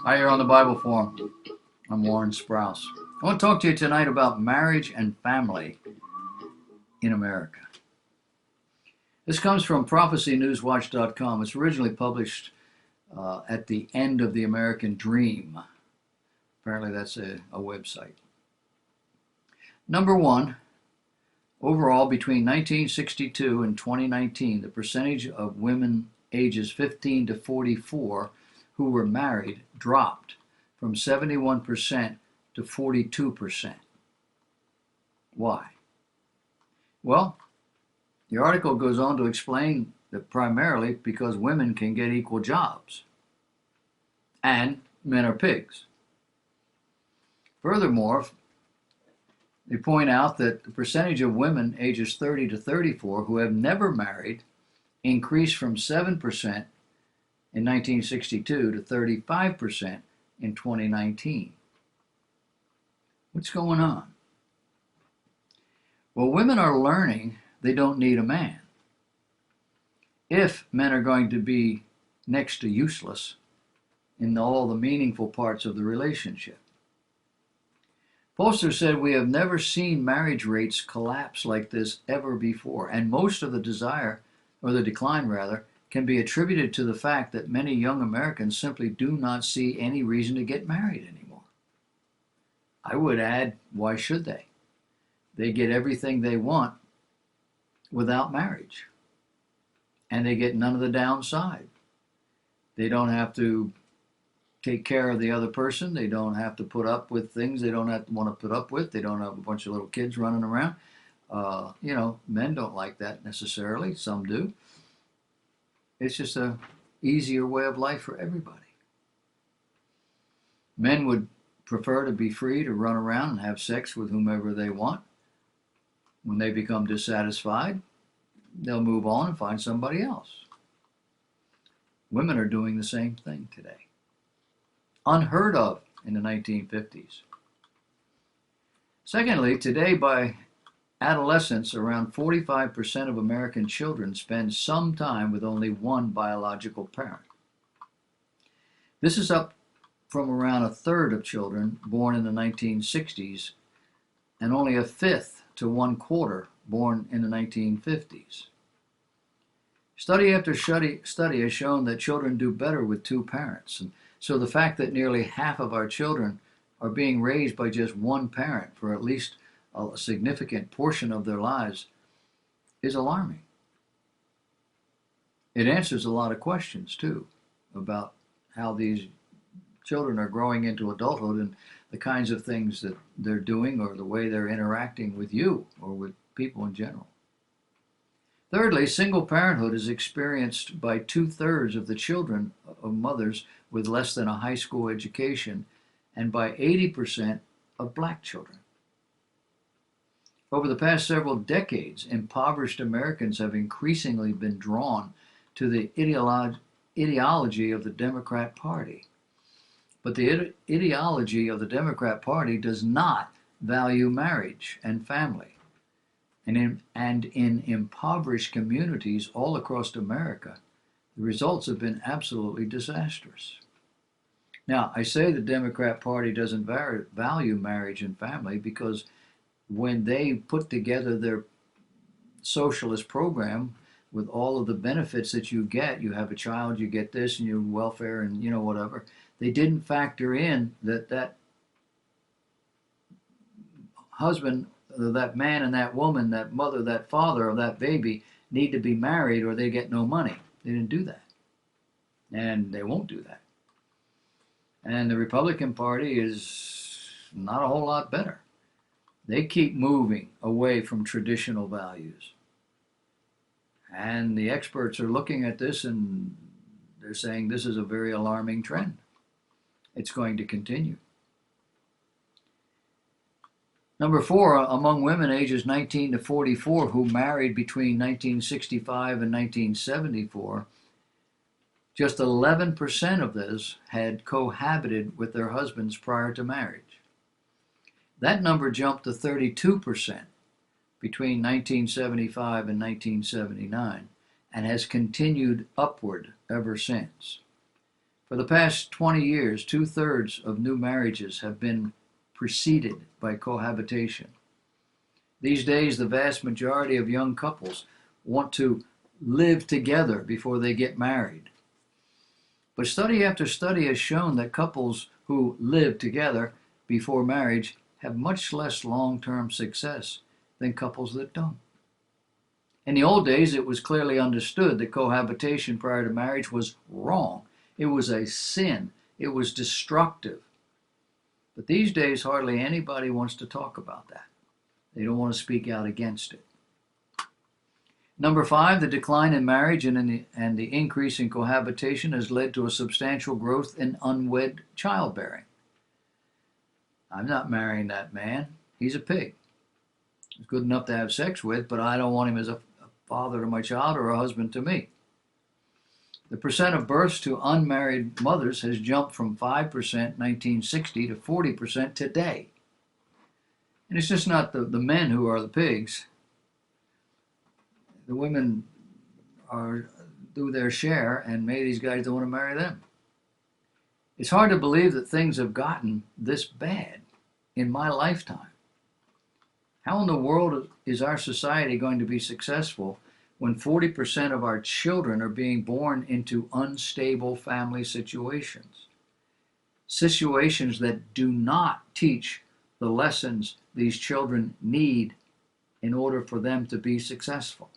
Hi, you're on the Bible Forum. I'm Warren Sprouse. I want to talk to you tonight about marriage and family in America. This comes from prophecynewswatch.com. It's originally published at the end of the American Dream. Apparently, that's a website. Number one, overall, between 1962 and 2019, the percentage of women ages 15 to 44 who were married dropped from 71% to 42%. Why? Well, the article goes on to explain that primarily because women can get equal jobs and men are pigs. Furthermore, they point out that the percentage of women ages 30 to 34 who have never married increased from 7% in 1962 to 35% in 2019. What's going on? Well, women are learning they don't need a man. If men are going to be next to useless in all the meaningful parts of the relationship. Pollster said, "We have never seen marriage rates collapse like this ever before, and most of the decline rather, can be attributed to the fact that many young Americans simply do not see any reason to get married anymore." I would add, why should they? They get everything they want without marriage, and they get none of the downside. They don't have to take care of the other person. They don't have to put up with things they don't have to want to put up with. They don't have a bunch of little kids running around. Men don't like that necessarily. Some do. It's just a easier way of life for everybody. Men would prefer to be free to run around and have sex with whomever they want. When they become dissatisfied, they'll move on and find somebody else. Women are doing the same thing today. Unheard of in the 1950s. Secondly, today by adolescence, around 45% of American children spend some time with only one biological parent. This is up from around a third of children born in the 1960s and only a fifth to 1/4 born in the 1950s. Study after study has shown that children do better with two parents. And so the fact that nearly half of our children are being raised by just one parent for at least a significant portion of their lives is alarming. It answers a lot of questions, too, about how these children are growing into adulthood and the kinds of things that they're doing or the way they're interacting with you or with people in general. Thirdly, single parenthood is experienced by 2/3 of the children of mothers with less than a high school education and by 80% of black children. Over the past several decades, impoverished Americans have increasingly been drawn to the ideology of the Democrat Party. But the ideology of the Democrat Party does not value marriage and family. And in impoverished communities all across America, the results have been absolutely disastrous. Now, I say the Democrat Party doesn't value marriage and family because when they put together their socialist program with all of the benefits that you get, you have a child, you get this, and your welfare, and whatever, they didn't factor in that husband, that man and that woman, that mother, that father of that baby need to be married or they get no money. They didn't do that. And they won't do that. And the Republican Party is not a whole lot better. They keep moving away from traditional values. And the experts are looking at this and they're saying this is a very alarming trend. It's going to continue. Number 4, among women ages 19 to 44 who married between 1965 and 1974, just 11% of those had cohabited with their husbands prior to marriage. That number jumped to 32% between 1975 and 1979 and has continued upward ever since. For the past 20 years, 2/3 of new marriages have been preceded by cohabitation. These days, the vast majority of young couples want to live together before they get married. But study after study has shown that couples who live together before marriage have much less long-term success than couples that don't. In the old days, it was clearly understood that cohabitation prior to marriage was wrong. It was a sin. It was destructive. But these days, hardly anybody wants to talk about that. They don't want to speak out against it. Number 5, the decline in marriage and the increase in cohabitation has led to a substantial growth in unwed childbearing. I'm not marrying that man. He's a pig. He's good enough to have sex with, but I don't want him as a father to my child or a husband to me. The percent of births to unmarried mothers has jumped from 5% in 1960 to 40% today. And it's just not the men who are the pigs. The women do their share, and maybe these guys don't want to marry them. It's hard to believe that things have gotten this bad in my lifetime. How in the world is our society going to be successful when 40% of our children are being born into unstable family situations? Situations that do not teach the lessons these children need in order for them to be successful.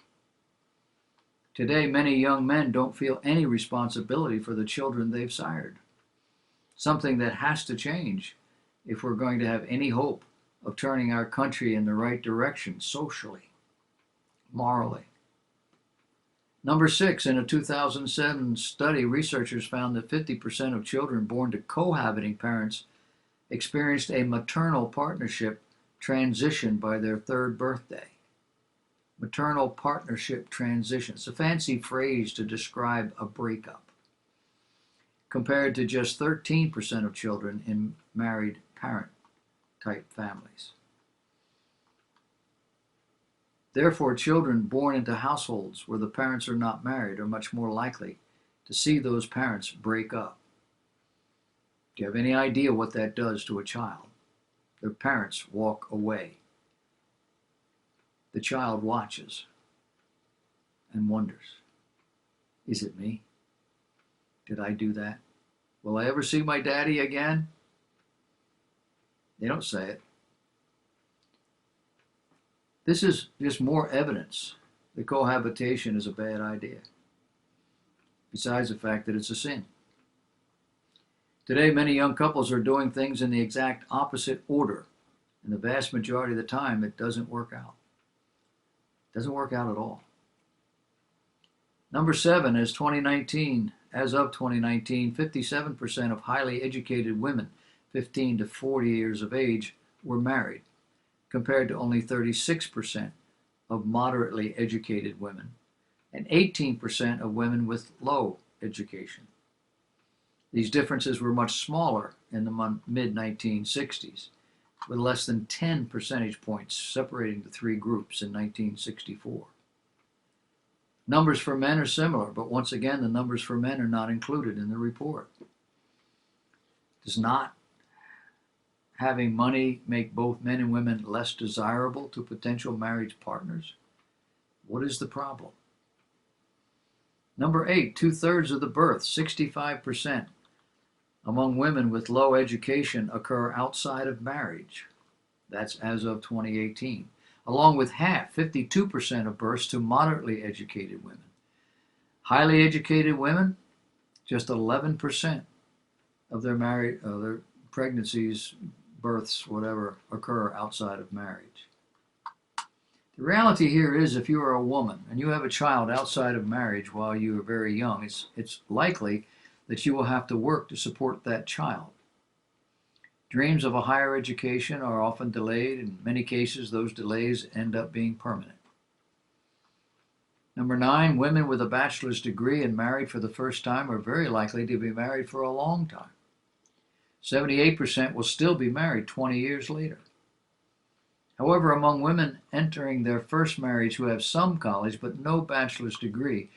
Today, many young men don't feel any responsibility for the children they've sired. Something that has to change if we're going to have any hope of turning our country in the right direction socially, morally. Number 6, in a 2007 study, researchers found that 50% of children born to cohabiting parents experienced a maternal partnership transition by their 3rd birthday. Maternal partnership transition. It's a fancy phrase to describe a breakup, compared to just 13% of children in married parent-type families. Therefore, children born into households where the parents are not married are much more likely to see those parents break up. Do you have any idea what that does to a child? Their parents walk away. The child watches and wonders, is it me? Did I do that? Will I ever see my daddy again? They don't say it. This is just more evidence that cohabitation is a bad idea, besides the fact that it's a sin. Today, many young couples are doing things in the exact opposite order, and the vast majority of the time, it doesn't work out. It doesn't work out at all. Number 7, as of 2019, 57% of highly educated women 15 to 40 years of age were married, compared to only 36% of moderately educated women and 18% of women with low education. These differences were much smaller in the mid-1960s, with less than 10 percentage points separating the 3 groups in 1964. Numbers for men are similar, but once again, the numbers for men are not included in the report. Does not having money make both men and women less desirable to potential marriage partners? What is the problem? Number 8, 2/3 of the births, 65%, among women with low education occur outside of marriage. That's as of 2018. Along with half, 52% of births to moderately educated women. Highly educated women, just 11% of their pregnancies, births, whatever, occur outside of marriage. The reality here is, if you are a woman and you have a child outside of marriage while you are very young, it's likely that you will have to work to support that child. Dreams of a higher education are often delayed. In many cases, those delays end up being permanent. Number 9, women with a bachelor's degree and married for the first time are very likely to be married for a long time. 78% will still be married 20 years later. However, among women entering their first marriage who have some college but no bachelor's degree,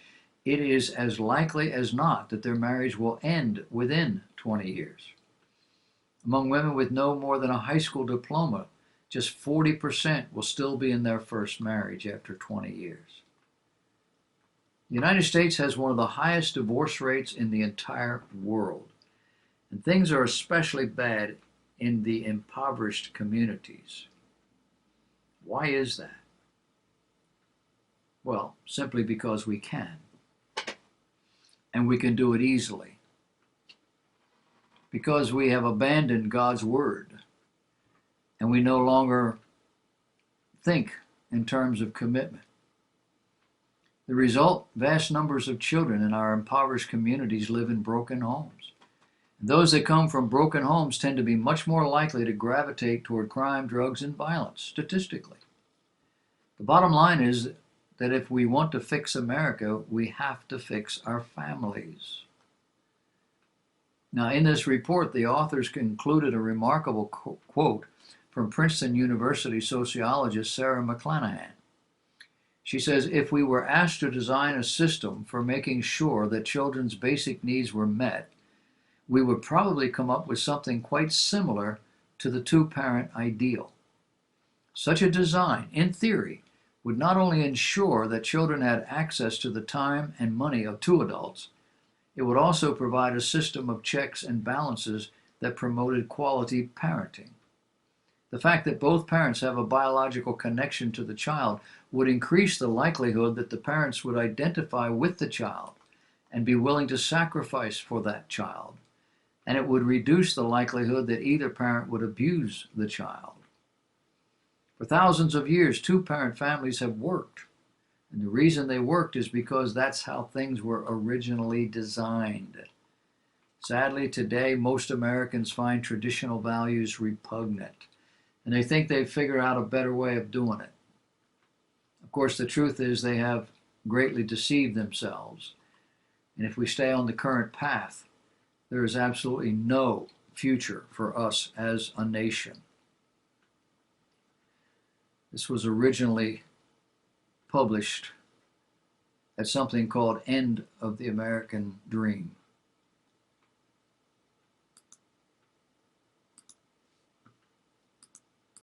it is as likely as not that their marriage will end within 20 years. Among women with no more than a high school diploma, just 40% will still be in their first marriage after 20 years. The United States has one of the highest divorce rates in the entire world, and things are especially bad in the impoverished communities. Why is that? Well, simply because we can, and we can do it easily. Because we have abandoned God's Word, and we no longer think in terms of commitment. The result, vast numbers of children in our impoverished communities live in broken homes. And those that come from broken homes tend to be much more likely to gravitate toward crime, drugs, and violence, statistically. The bottom line is that if we want to fix America, we have to fix our families. Now, in this report, the authors concluded a remarkable quote from Princeton University sociologist Sarah McClanahan. She says, if we were asked to design a system for making sure that children's basic needs were met, we would probably come up with something quite similar to the two-parent ideal. Such a design, in theory, would not only ensure that children had access to the time and money of two adults, it would also provide a system of checks and balances that promoted quality parenting. The fact that both parents have a biological connection to the child would increase the likelihood that the parents would identify with the child and be willing to sacrifice for that child, and it would reduce the likelihood that either parent would abuse the child. For thousands of years, two-parent families have worked. And the reason they worked is because that's how things were originally designed. Sadly, today, most Americans find traditional values repugnant, and they think they've figured out a better way of doing it. Of course, the truth is they have greatly deceived themselves. And if we stay on the current path, there is absolutely no future for us as a nation. This was originally published at something called End of the American Dream.